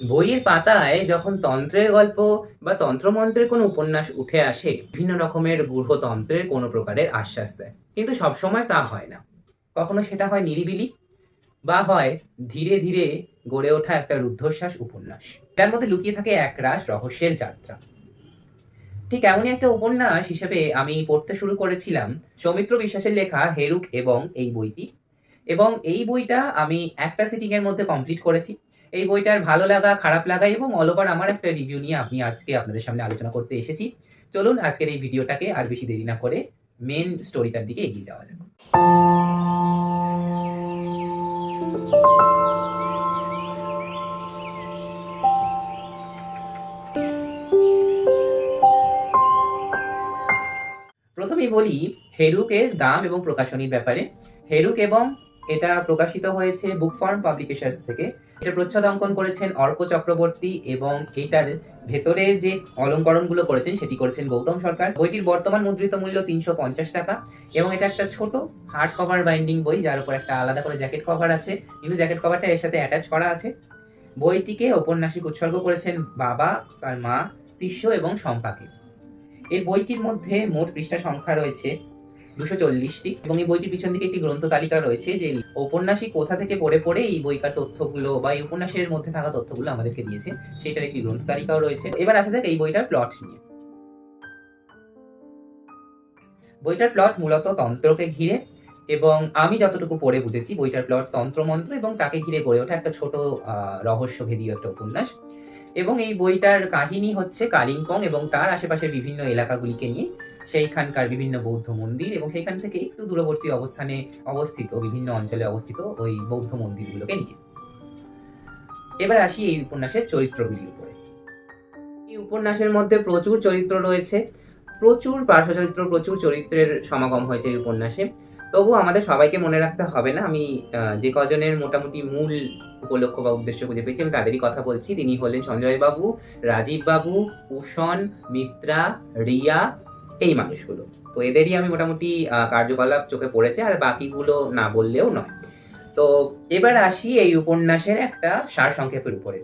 বইয়ের পাতায় যখন তন্ত্রের গল্প বা তন্ত্রমন্ত্রের কোনো উপন্যাস উঠে আসে, বিভিন্ন রকমের গূঢ়তন্ত্রের কোনো প্রকারের আশ্বাস দেয়, কিন্তু সবসময় তা হয় না। কখনো সেটা হয় নিরিবিলি, বা হয় ধীরে ধীরে গড়ে ওঠা একটা রুদ্ধশ্বাস উপন্যাস, তার মধ্যে লুকিয়ে থাকে একরাশ রহস্যের যাত্রা। ঠিক এমনই একটা উপন্যাস হিসেবে আমি পড়তে শুরু করেছিলাম সৌমিত্র বিশ্বাসের লেখা হেরুক এবং এই বইটি। এবং এই বইটা আমি একটা সিটিং এর মধ্যে কমপ্লিট করেছি। এই বইটার ভালো লাগা, খারাপ লাগা এবং অল ওভার আমার একটা রিভিউ নিয়ে আমি আজকে আপনাদের সামনে আলোচনা করতে এসেছি। চলুন আজকের এই ভিডিওটাকে আর বেশি দেরি না করে মেন স্টোরিটার দিকে এগিয়ে যাওয়া যাক। প্রথমেই বলি হেরুকের দাম এবং প্রকাশনীর ব্যাপারে। হেরুক এবং এটা প্রকাশিত হয়েছে বুক ফার্ম পাবলিকেশনস থেকে। এটা প্রচ্ছদ অঙ্কন করেছেন অর্ক চক্রবর্তী এবং এটার ভেতরে যে অলঙ্করণগুলো করেছেন সেটি করেছেন গৌতম সরকার। বইটির বর্তমান মুদ্রিত মূল্য ৩৫০ টাকা এবং এটা একটা ছোট হার্ড কভার বাইন্ডিং বই, যার উপর একটা আলাদা করে জ্যাকেট কভার আছে, কিন্তু জ্যাকেট কভারটা এর সাথে অ্যাটাচ করা আছে। বইটিকে ঔপন্যাসিক উৎসর্গ করেছেন বাবা, তার মা, তিস্য এবং শম্পাকে। এই বইটির মধ্যে মোট পৃষ্ঠা সংখ্যা রয়েছে 240টি এবং এই বইটির পিছন দিকে একটি গ্রন্থ তালিকা রয়েছে, যে ঔপন্যাসিক কোথা থেকে পড়ে পড়ে এই বইকার তথ্যগুলো বা এই উপন্যাসের মধ্যে থাকা তথ্যগুলো আমাদেরকে দিয়েছে সেটার একটি গ্রন্থ তালিকাও রয়েছে। এবার আসা যাক এই বইটার প্লট নিয়ে। বইটার প্লট মূলত তন্ত্রকে ঘিরে, এবং আমি যতটুকু পড়ে বুঝেছি বইটার প্লট তন্ত্রমন্ত্র এবং তাকে ঘিরে গড়ে ওঠা একটা ছোট রহস্যভেদী একটা উপন্যাস। এবং এই বইটার কাহিনী হচ্ছে কালিম্পং এবং তার আশেপাশের বিভিন্ন এলাকাগুলিকে নিয়ে, সেইখানকার বিভিন্ন বৌদ্ধ মন্দির এবং সেইখান থেকে একটু দূরবর্তী অবস্থানে অবস্থিত বিভিন্ন অঞ্চলে অবস্থিত ওই বৌদ্ধ মন্দিরগুলোকে নিয়ে। এবার আসি এই উপন্যাসের চরিত্রগুলির উপরে। এই উপন্যাসের মধ্যে প্রচুর চরিত্র রয়েছে, প্রচুর পার্শ্ব চরিত্র, প্রচুর চরিত্রের সমাগম হয়েছে এই উপন্যাসে। তবু আমাদের সবাইকে মনে রাখতে হবে না, আমি যে কজনের মোটামুটি মূল উপলক্ষ বা উদ্দেশ্য খুঁজে পেয়েছি আমি তাদেরই কথা বলছি। তিনি হলেন সঞ্জয় বাবু, রাজীব বাবু, কুষণ, মিত্রা, রিয়া, এই মানুষগুলো। তো এদেরই আমি মোটামুটি কার্যকলাপ চোখে পড়েছে, আর বাকিগুলো না বললেও নয়। তো এবার আসি এই উপন্যাসের একটা সারসংক্ষেপের উপরে।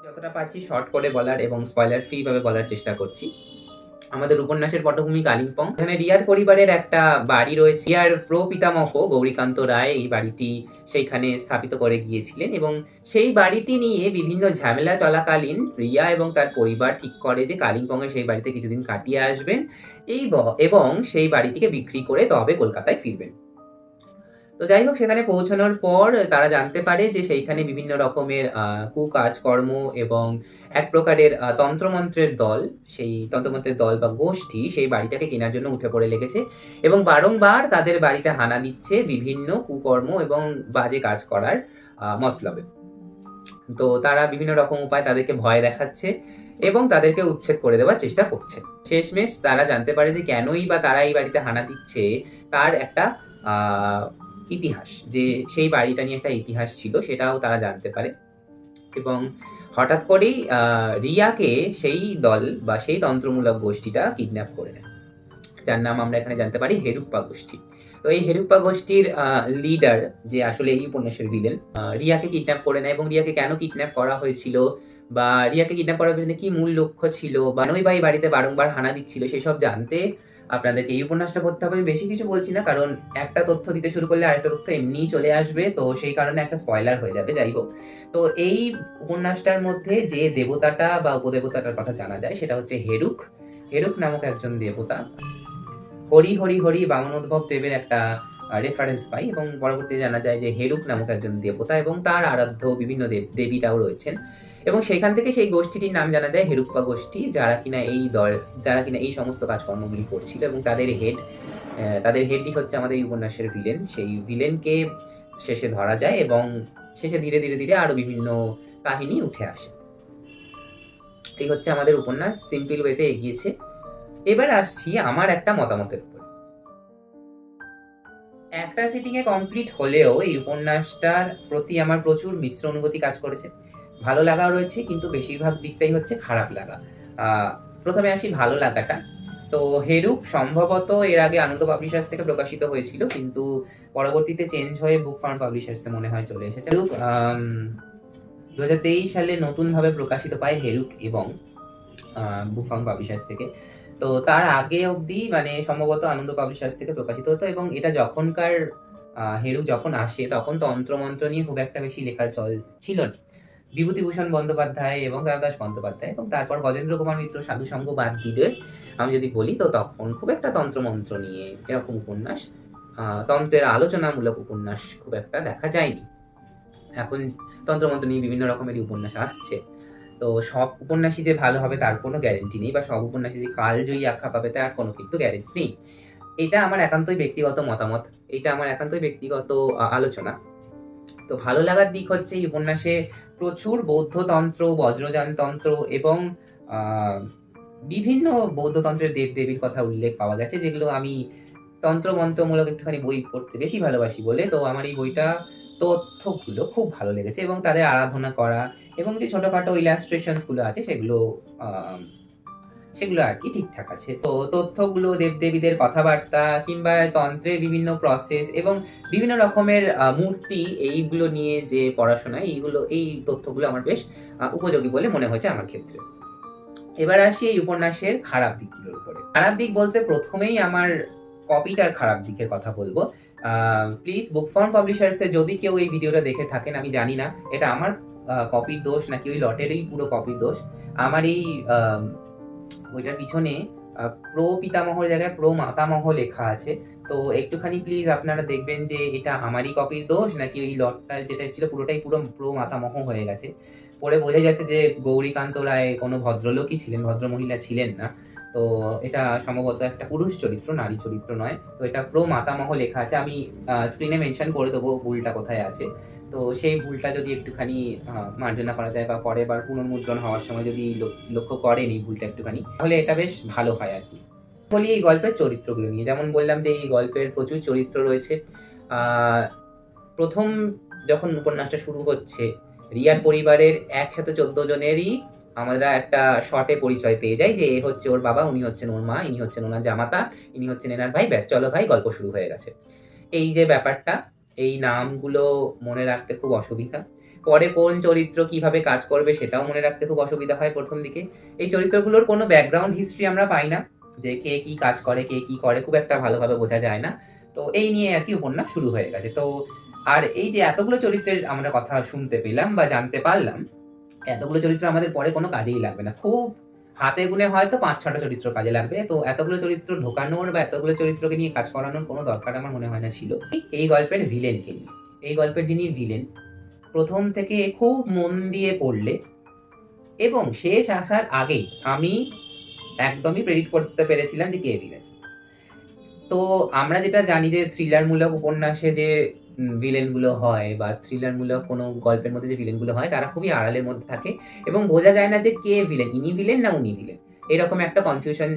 যতটা পারছি শর্ট করে বলার এবং স্পয়লার ফ্রি ভাবে বলার চেষ্টা করছি। আমাদের উপন্যাসের পটভূমি কালিম্পং। এখানে রিয়ার পরিবারের একটা বাড়ি রয়েছে। রিয়ার প্রপিতামহ গৌরীকান্ত রায় এই বাড়িটি সেইখানে স্থাপিত করে গিয়েছিলেন, এবং সেই বাড়িটি নিয়ে বিভিন্ন ঝামেলা চলাকালীন রিয়া এবং তার পরিবার ঠিক করে যে কালিম্পংয়ে সেই বাড়িতে কিছুদিন কাটিয়ে আসবেন এবং সেই বাড়িটিকে বিক্রি করে তবে কলকাতায় ফিরবেন। তো যাই হোক, সেখানে পৌঁছানোর পর তারা জানতে পারে যে সেইখানে বিভিন্ন রকমের কুকাজকর্ম এবং এক প্রকারের তন্ত্রমন্ত্রের দল, সেই তন্ত্রমন্ত্রের দল বা গোষ্ঠী সেই বাড়িটাকে কেনার জন্য উঠে পড়ে লেগেছে এবং বারংবার তাদের বাড়িতে হানা দিচ্ছে বিভিন্ন কুকর্ম এবং বাজে কাজ করার মতলবে। তো তারা বিভিন্ন রকম উপায় তাদেরকে ভয় দেখাচ্ছে এবং তাদেরকে উচ্ছেদ করে দেওয়ার চেষ্টা করছে। শেষমেশ তারা জানতে পারে যে কেনই বা তারা এই বাড়িতে হানা দিচ্ছে, তার একটা ইতিহাস, যে সেই বাড়িটা নিয়ে একটা ইতিহাস ছিল সেটাও তারা জানতে পারে। এবং হঠাৎ করেই রিয়াকে সেই দল বা সেই তন্ত্রমূলক গোষ্ঠীটা কিডন্যাপ করে নেয়, যার নাম আমরা এখানে জানতে পারি হেরুপ্পা গোষ্ঠী। তো এই হেরুপ্পা গোষ্ঠীর লিডার, যে আসলে এই উপন্যাসের ভিলেন, রিয়াকে কিডন্যাপ করে নেয়। এবং রিয়াকে কেন কিডন্যাপ করা হয়েছিল বা রিয়াকে কিডন্যাপ করার পেছনে কি মূল লক্ষ্য ছিল বা নই বা এই বাড়িতে বারংবার হানা দিচ্ছিল সেসব জানতে আপনাদেরকে এই উপন্যাসটা পড়তে হবে। আমি বেশি কিছু বলছি না, কারণ একটা তথ্য দিতে শুরু করলে আরেকটা তথ্য এমনিই চলে আসবে, তো সেই কারণে একটা স্পয়লার হয়ে যাবে। যাই হোক, তো এই উপন্যাসটার মধ্যে যে দেবতাটা বা উপদেবতাটার কথা জানা যায় সেটা হচ্ছে হেরুক। হেরুক নামক একজন দেবতা। হরি হরি হরি বামনোদ্ভব দেবের একটা রেফারেন্স পাই এবং পরবর্তীতে জানা যায় যে হেরুক নামক একজন দেবতা এবং তার আরাধ্য বিভিন্ন দেবীরাও রয়েছেন। এবং সেখান থেকে সেই গোষ্ঠীটির নাম জানা যায় হেরুপ্পা গোষ্ঠী, যারা কিনা এই সমস্ত কাজকর্মগুলি করছিল। এবং তাদের হেডই হচ্ছে আমাদের এই উপন্যাসের ভিলেন। সেই ভিলেনকে শেষে ধরা যায় এবং শেষে ধীরে ধীরে ধীরে আরো বিভিন্ন কাহিনী উঠে আসে। এই হচ্ছে আমাদের উপন্যাস, সিম্পল ওয়েতে এগিয়েছে। এবার আসছি আমার একটা মতামতের উপর। একটা সিটিং এ কমপ্লিট হলেও এই উপন্যাসটার প্রতি আমার প্রচুর মিশ্র অনুভূতি কাজ করেছে। ভালো লাগাও রয়েছে, কিন্তু বেশিরভাগ দিকটাই হচ্ছে খারাপ লাগা। প্রথমে আসি ভালো লাগাটা। তো হেরুক সম্ভবত এর আগে আনন্দ পাবলিশার্স থেকে প্রকাশিত হয়েছিল, কিন্তু পরবর্তীতে চেঞ্জ হয়ে বুক ফার্ম পাবলিশার্সে মনে হয় চলে এসেছে। হেরুক 2023 সালে নতুনভাবে প্রকাশিত পায় হেরুক এবং বুকফং পাবলিশার্স থেকে। তো তার আগে অবধি মানে সম্ভবত আনন্দ পাবলিশার্স থেকে প্রকাশিত হতো এবং এটা যখনকার হেরুক যখন আসে তখন তন্ত্রমন্ত্র নিয়ে খুব একটা বেশি লেখার চল ছিল না। বিভূতিভূষণ বন্দ্যোপাধ্যায় এবং দেবদাস বন্দ্যোপাধ্যায় এবং তারপর গজেন্দ্র কুমার মিত্র সাধুসঙ্গ বাদ দিলে আমি যদি বলি তো তখন খুব একটা তন্ত্রমন্ত্র নিয়ে এরকম উপন্যাস, তন্ত্রের আলোচনামূলক উপন্যাস খুব একটা দেখা যায়নি। এখন তন্ত্রমন্ত্র নিয়ে বিভিন্ন রকমেরই উপন্যাস আসছে। তো সব উপন্যাসই যে ভালো হবে তার কোনো গ্যারেন্টি নেই, বা সব উপন্যাসই যে কালজয়ী আখ্যা পাবে তার কোনো কিন্তু গ্যারেন্টি নেই। এটা আমার একান্তই ব্যক্তিগত মতামত, এটা আমার একান্তই ব্যক্তিগত আলোচনা। তো ভালো লাগার দিক হচ্ছে এই উপন্যাসে প্রচুর বৌদ্ধতন্ত্র, বজ্রযানতন্ত্র এবং বিভিন্ন বৌদ্ধতন্ত্রের দেবদেবীর কথা উল্লেখ পাওয়া গেছে, যেগুলো আমি তন্ত্রমন্ত্রমূলক একটুখানি বই পড়তে বেশি ভালোবাসি বলে তো আমার এই বইটা তথ্যগুলো খুব ভালো লেগেছে এবং তাদের আরাধনা করা এবং যে ছোটখাটো ইলাস্ট্রেশনস গুলো আছে সেগুলো আর কি ঠিকঠাক আছে। তো তথ্যগুলো দেবদেবীদের কথাবার্তা কিংবা তন্ত্রের বিভিন্ন প্রসেস এবং বিভিন্ন রকমের মূর্তি, এইগুলো নিয়ে যে পড়াশোনা, এই তথ্যগুলো আমার বেশ উপযোগী বলে মনে হয়েছে আমার ক্ষেত্রে। এবার আসি এই উপন্যাসের খারাপ দিকগুলোর উপরে। খারাপ দিক বলতে প্রথমেই আমার কপিটার খারাপ দিকের কথা বলবো। প্লিজ বুকফর্ম পাবলিশার্সে যদি কেউ এই ভিডিওটা দেখে থাকেন, আমি জানি না এটা আমার কপির দোষ নাকি ওই লটেরই পুরো কপির দোষ। আমার এই ওইটার পিছনে প্রো পিতামহর জায়গায় প্রো মাতামহ লেখা আছে। তো একটুখানি প্লিজ আপনারা দেখবেন যে এটা আমারই কপির দোষ নাকি ওই লটটার যেটা ছিল পুরোটাই পুরো প্রো মাতামহ হয়ে গেছে। পড়ে বোঝা যাচ্ছে যে গৌরীকান্ত রায় কোনো ভদ্রলোকই ছিলেন, ভদ্রমহিলা ছিলেন না। তো এটা সম্ভবত একটা পুরুষ চরিত্র, নারী চরিত্র নয়। তো এটা প্রো মাতামহ লেখা আছে। আমি স্ক্রিনে মেনশন করে দেবো ভুলটা কোথায় আছে। তো সেই ভুলটা যদি একটুখানি মার্জনা করা যায় বা পরের বার পুনর্মুদ্রণ হওয়ার সময় যদি লক্ষ্য করেন এই ভুলটা একটুখানি, তাহলে এটা বেশ ভালো হয় আর কি। বলি এই গল্পের চরিত্রগুলো নিয়ে, যেমন বললাম যে এই গল্পের প্রচুর চরিত্র রয়েছে। প্রথম যখন উপন্যাসটা শুরু হচ্ছে, রিয়ার পরিবারের একসাথে 14 জনেরই আমরা একটা শর্টে পরিচয় পেয়ে যাই যে এ হচ্ছে ওর বাবা, উনি হচ্ছেন ওর মা, ইনি হচ্ছেন ওনার জামাতা, ইনি হচ্ছেন এনার ভাই, ব্যাস চলো ভাই গল্প শুরু হয়ে গেছে। এই যে ব্যাপারটা, এই নামগুলো মনে রাখতে খুব অসুবিধা। পরে কোন চরিত্র কিভাবে কাজ করবে সেটাও মনে রাখতে খুব অসুবিধা হয় প্রথম দিকে। এই চরিত্রগুলোর কোনো ব্যাকগ্রাউন্ড হিস্ট্রি আমরা পাই না, যে কে কি কাজ করে, কে কি করে খুব একটা ভালোভাবে বোঝা যায় না। তো এই নিয়ে আর কি উপন্যাস শুরু হয়ে গেছে। তো আর এই যে এতগুলো চরিত্রের আমরা কথা শুনতে পেলাম বা জানতে পারলাম, এতগুলো চরিত্র আমাদের পরে কোনো কাজেই লাগবে না। খুব হাতে গুনে হয়তো 5-6টা চরিত্র কাজে লাগবে। তো এতগুলো চরিত্র ঢোকানোর বা এতগুলো চরিত্রকে নিয়ে কাজ করানোর কোনো দরকার আমার মনে হয় না ছিল। এই গল্পের ভিলেনকে নিয়ে, এই গল্পের যিনি ভিলেন, প্রথম থেকে খুব মন দিয়ে পড়লে এবং শেষ আসার আগেই আমি একদমই প্রেডিক্ট করতে পেরেছিলাম যে কে ভিলেন। তো আমরা যেটা জানি যে থ্রিলারমূলক উপন্যাসে যে ভিলেনগুলো হয় বা থ্রিলারমূলক কোনো গল্পের মধ্যে যে ভিলেনগুলো হয় তারা খুবই আড়ালের মধ্যে থাকে এবং বোঝা যায় না যে কে ভিলেন, ইনি ভিলেন না উনি ভিলেন। এরকম একটা কনফিউশন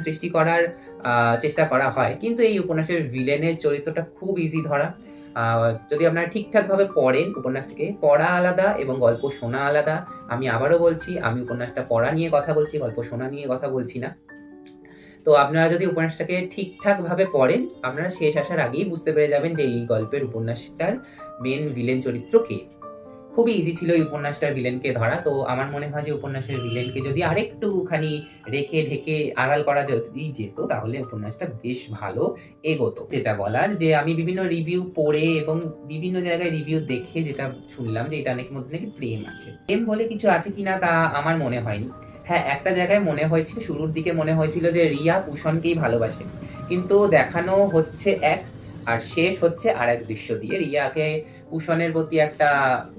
সৃষ্টি করার চেষ্টা করা হয়। কিন্তু এই উপন্যাসের ভিলেনের চরিত্রটা খুব ইজি ধরা। যদি আপনারা ঠিকঠাকভাবে পড়েন উপন্যাসটিকে, পড়া আলাদা এবং গল্প শোনা আলাদা। আমি আবারও বলছি, আমি উপন্যাসটা পড়া নিয়ে কথা বলছি, গল্প শোনা নিয়ে কথা বলছি না। তো আপনারা যদি উপন্যাসটাকে ঠিকঠাকভাবে পড়েন, আপনারা শেষ আসার আগেই বুঝতে পেরে যাবেন যে এই গল্পের উপন্যাসটার মেন ভিলেন চরিত্র কে। খুবই ইজি ছিল এই উপন্যাসটার ভিলেনকে ধরা। তো আমার মনে হয় যে উপন্যাসের ভিলেনকে যদি আরেকটুখানি রেখে ঢেকে আড়াল করা যদি যেত তাহলে উপন্যাসটা বেশ ভালো এগোতো। যেটা বলার যে আমি বিভিন্ন রিভিউ পড়ে এবং বিভিন্ন জায়গায় রিভিউ দেখে যেটা শুনলাম যে এটা নাকি মধ্যে নাকি প্রেম আছে। প্রেম বলে কিছু আছে কিনা তা আমার মনে হয়নি। হ্যাঁ, একটা জায়গায় মনে হয়েছিল, শুরুর দিকে মনে হয়েছিল যে রিয়া কুষণকেই ভালোবাসে, কিন্তু দেখানো হচ্ছে এক আর শেষ হচ্ছে আর এক দৃশ্য দিয়ে। রিয়াকে কুষণের প্রতি একটা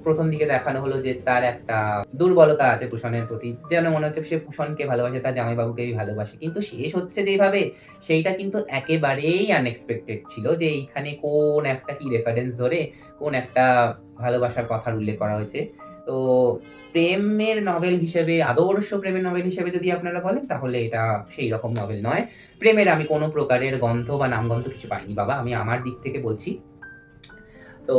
প্রথম দিকে দেখানো হলো যে তার একটা দুর্বলতা আছে কুষণের প্রতি, যেন মনে হচ্ছে সে কুষণকে ভালোবাসে, তার জামাইবাবুকেই ভালোবাসে, কিন্তু শেষ হচ্ছে যেভাবে সেইটা কিন্তু একেবারেই আনএক্সপেক্টেড ছিল যে এইখানে কোন একটা কি রেফারেন্স ধরে কোন একটা ভালোবাসার কথার উল্লেখ করা হয়েছে। তো প্রেমের নভেল হিসেবে, আদর্শ প্রেমের নভেল হিসেবে যদি আপনারা বলেন তাহলে এটা সেই রকম নভেল নয়। প্রেমের আমি কোনো প্রকারের গন্ধ বা নামগন্ধ কিছু পাইনি বাবা, আমি আমার দিক থেকে বলছি। তো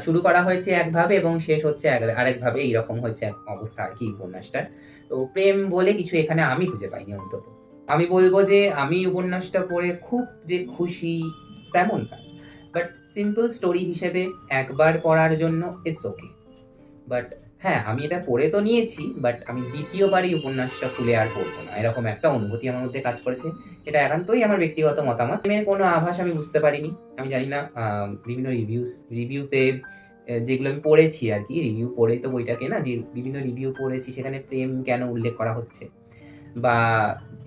শুরু করা হয়েছে একভাবে এবং শেষ হচ্ছে আরেকভাবে, এইরকম হচ্ছে এক অবস্থা আর কি উপন্যাসটার। তো প্রেম বলে কিছু এখানে আমি খুঁজে পাইনি অন্তত। আমি বলবো যে আমি উপন্যাসটা পড়ে খুব যে খুশি তেমন না, বাট সিম্পল স্টোরি হিসেবে একবার পড়ার জন্য ইটস ওকে। বাট হ্যাঁ, আমি এটা পড়ে তো নিয়েছি, বাট আমি দ্বিতীয়বার এই উপন্যাসটা খুলে আর পড়বো না, এরকম একটা অনুভূতি আমার মধ্যে কাজ করেছে। এটা একান্তই আমার ব্যক্তিগত মতামত। এর কোনো আভাস আমি বুঝতে পারিনি। আমি জানি না বিভিন্ন রিভিউতে যেগুলো আমি পড়েছি আরকি, রিভিউ পড়েই তো বইটা কেনা, যে বিভিন্ন রিভিউ পড়েছি সেখানে প্রেম কেন উল্লেখ করা হচ্ছে? বা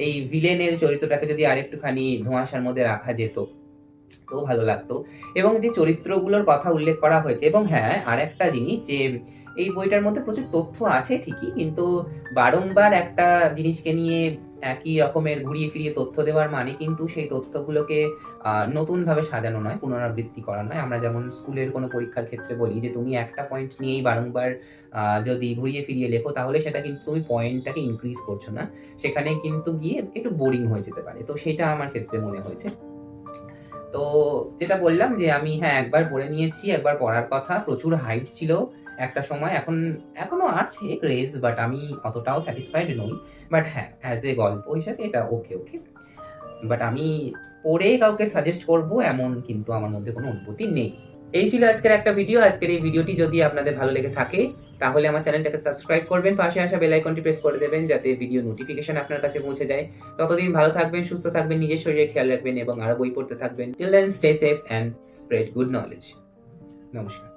এই ভিলেনের চরিত্রটাকে যদি আরেকটুখানি ধোঁয়াশার মধ্যে রাখা যেত, তো ভালো লাগতো। এবং যে চরিত্রগুলোর কথা উল্লেখ করা হয়েছে, এবং হ্যাঁ, আরেকটা জিনিস যে এই বইটার মধ্যে প্রচুর তথ্য আছে ঠিকই, কিন্তু বারংবার একটা জিনিসকে নিয়ে একই রকমের ঘুরিয়ে ফিরিয়ে তথ্য দেওয়ার মানে কিন্তু সেই তথ্যগুলোকে নতুনভাবে সাজানো নয়, পুনরাবৃত্তি করা নয়। আমরা যেমন স্কুলের কোনো পরীক্ষার ক্ষেত্রে বলি যে তুমি একটা পয়েন্ট নিয়েই বারংবার যদি ঘুরিয়ে ফিরিয়ে লেখো, তাহলে সেটা কিন্তু তুমি পয়েন্টটাকে ইনক্রিজ করছো না। সেখানে কিন্তু গিয়ে একটু বোরিং হয়ে যেতে পারে। তো সেটা আমার ক্ষেত্রে মনে হয়েছে। তো যেটা বললাম যে আমি হ্যাঁ, একবার পড়ে নিয়েছি, একবার পড়ার কথা। প্রচুর হাইপ ছিল একটা সময়। এখনো আছে ক্রেজ, বাট আমি অতটাও স্যাটিসফাইড নই। বাট হ্যাঁ, অ্যাজ এ গল্প হিসাবে এটা ওকে। বাট আমি পড়ে কাউকে সাজেস্ট করব এমন কিন্তু আমার মধ্যে কোনো অনুভূতি নেই। এই ছিল আজকের একটা ভিডিও। আজকের এই ভিডিওটি যদি আপনাদের ভালো লেগে থাকে, তাহলে আমার চ্যানেলটাকে সাবস্ক্রাইব করবেন, পাশে আসা বেল আইকনটি প্রেস করে দেবেন যাতে ভিডিও নোটিফিকেশন আপনার কাছে পৌঁছে যায়। ততদিন ভালো থাকবেন, সুস্থ থাকবেন, নিজের শরীরের খেয়াল রাখবেন এবং আরো বই পড়তে থাকবেন। Till then, stay safe and spread good knowledge. নমস্কার।